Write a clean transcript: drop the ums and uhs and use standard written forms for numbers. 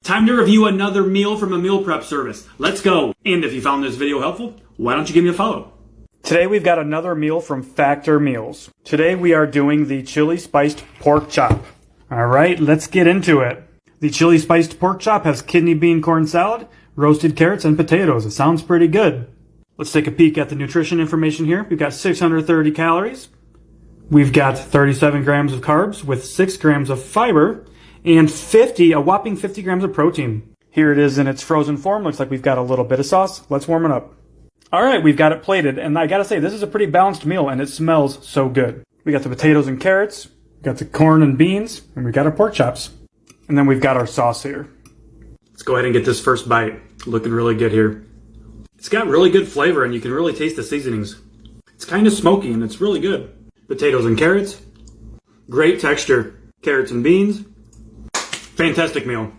Time to review another meal from a meal prep service. Let's go. And if you found this video helpful, why don't you give me a follow? Today we've got another meal from Factor Meals. Today we are doing the chili spiced pork chop. All right, let's get into it. The chili spiced pork chop has kidney bean corn salad, roasted carrots, and potatoes. It sounds pretty good. Let's take a peek at the nutrition information here. We've got 630 calories. We've got 37 grams of carbs with 6 grams of fiber and a whopping 50 grams of protein. Here it is in its frozen form. Looks like we've got a little bit of sauce. Let's warm it up. All right, we've got it plated, and I gotta say, this is a pretty balanced meal, and it smells so good. We got the potatoes and carrots, we got the corn and beans, and we got our pork chops. And then we've got our sauce here. Let's go ahead and get this first bite. Looking really good here. It's got really good flavor, and you can really taste the seasonings. It's kind of smoky, and it's really good. Potatoes and carrots, great texture. Carrots and beans, fantastic meal.